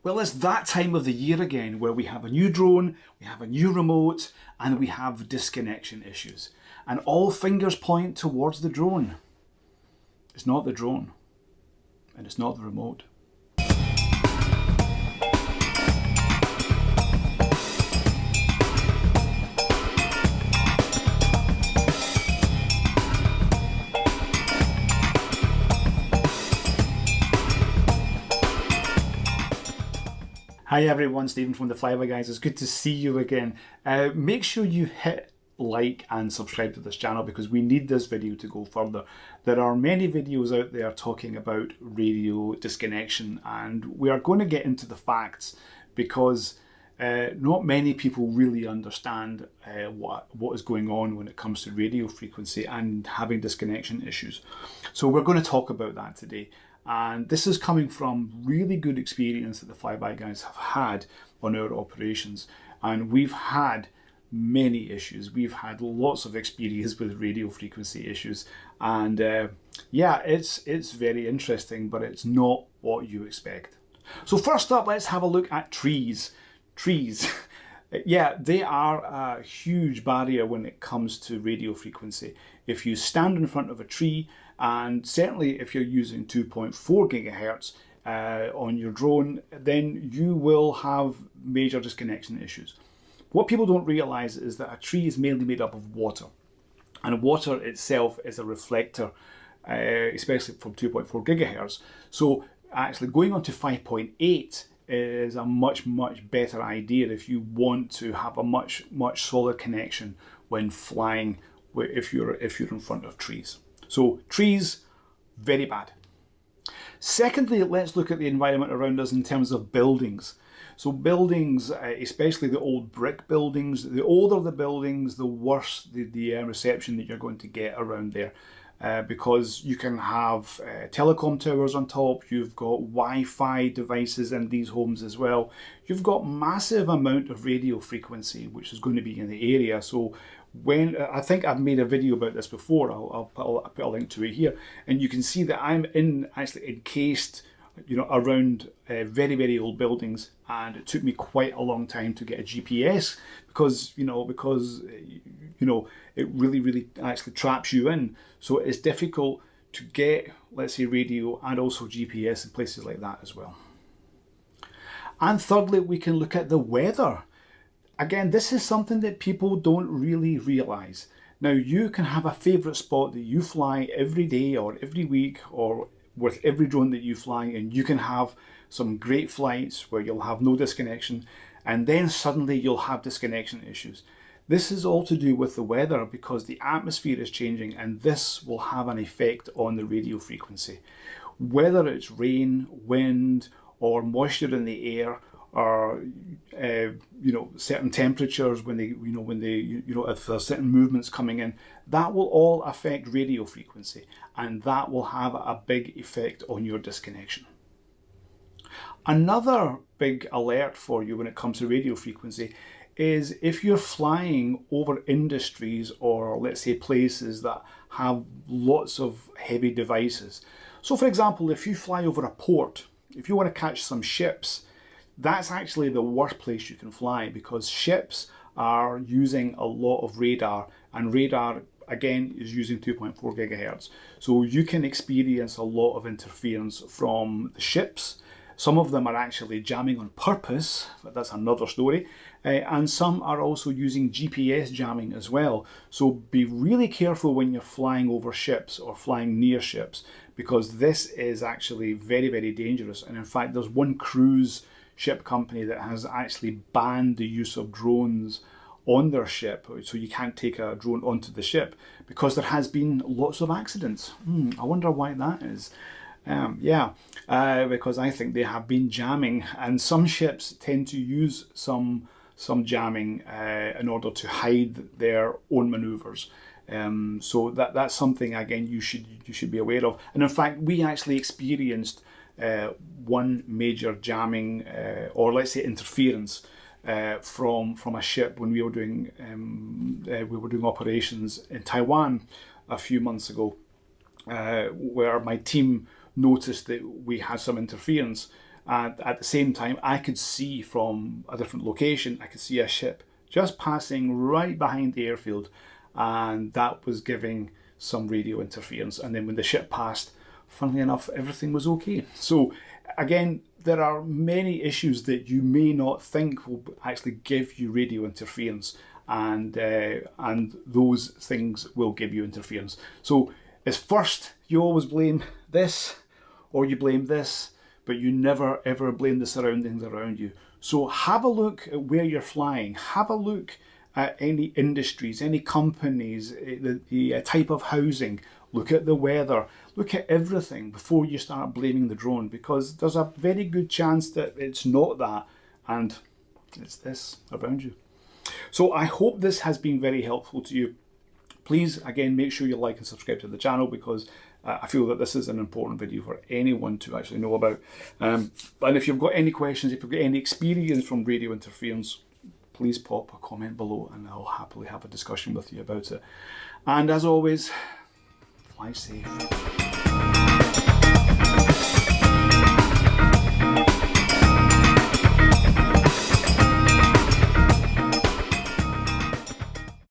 Well, it's that time of the year again where we have a new drone, we have a new remote, and we have disconnection issues. And all fingers point towards the drone. It's not the drone, and it's not the remote. Hi everyone, Stephen from the Flyby Guys. It's good to see you again. Make sure you hit like and subscribe to this channel because we need this video to go further. There are many videos out there talking about radio disconnection, and we are going to get into the facts because not many people really understand what is going on when it comes to radio frequency and having disconnection issues. So we're going to talk about that today. And this is coming from really good experience that the Flyby Guys have had on our operations. And we've had many issues. We've had lots of experience with radio frequency issues. And yeah, it's very interesting, but it's not what you expect. So first up, let's have a look at trees. Trees. Yeah, they are a huge barrier when it comes to radio frequency. If you stand in front of a tree, and certainly if you're using 2.4 gigahertz on your drone, then you will have major disconnection issues. What people don't realize is that a tree is mainly made up of water, and water itself is a reflector, especially from 2.4 gigahertz. So actually going on to 5.8 is a much better idea if you want to have a much solid connection when flying if you're in front of trees. So trees, very bad. Secondly, let's look at the environment around us in terms of buildings. So buildings, especially the old brick buildings, the older the buildings, the worse the reception that you're going to get around there. Because you can have telecom towers on top, you've got Wi-Fi devices in these homes as well. You've got massive amount of radio frequency which is going to be in the area. So when I think I've made a video about this before, I'll put a link to it here, and you can see that I'm actually encased, you know, around very old buildings, and it took me quite a long time to get a GPS because it really actually traps you in. So it's difficult to get, let's say, radio and also GPS in places like that as well. And thirdly, we can look at the weather. Again, this is something that people don't really realize. Now, you can have a favorite spot that you fly every day or every week or with every drone that you fly, and you can have some great flights where you'll have no disconnection, and then suddenly you'll have disconnection issues. This is all to do with the weather because the atmosphere is changing, and this will have an effect on the radio frequency. Whether it's rain, wind, or moisture in the air, or certain temperatures if there's certain movements coming in, that will all affect radio frequency, and that will have a big effect on your disconnection. Another big alert for you when it comes to radio frequency is if you're flying over industries or, let's say, places that have lots of heavy devices. So for example, if you fly over a port, if you want to catch some ships, that's actually the worst place you can fly because ships are using a lot of radar, and radar again is using 2.4 gigahertz. So you can experience a lot of interference from the ships. Some of them are actually jamming on purpose, but that's another story. And some are also using GPS jamming as well. So be really careful when you're flying over ships or flying near ships, because this is actually very dangerous. And in fact, there's one cruise ship company that has actually banned the use of drones on their ship, so you can't take a drone onto the ship because there has been lots of accidents. I wonder why that is. Because I think they have been jamming, and some ships tend to use some jamming in order to hide their own maneuvers. So that's something again you should be aware of. And in fact, we actually experienced one major jamming or let's say interference from a ship when we were doing operations in Taiwan a few months ago, where my team noticed that we had some interference, And at the same time, I could see from a different location, I could see a ship just passing right behind the airfield, and that was giving some radio interference. And then when the ship passed, funnily enough, everything was okay. So again, there are many issues that you may not think will actually give you radio interference, and those things will give you interference. So as first, you always blame this or you blame this, but you never ever blame the surroundings around you. So have a look at where you're flying. Have a look at any industries, any companies, the type of housing. Look at the weather. Look at everything before you start blaming the drone, because there's a very good chance that it's not that, and it's this around you. So I hope this has been very helpful to you. Please, again, make sure you like and subscribe to the channel, because I feel that this is an important video for anyone to actually know about. And if you've got any questions, if you've got any experience from radio interference, please pop a comment below and I'll happily have a discussion with you about it. And as always, fly safe.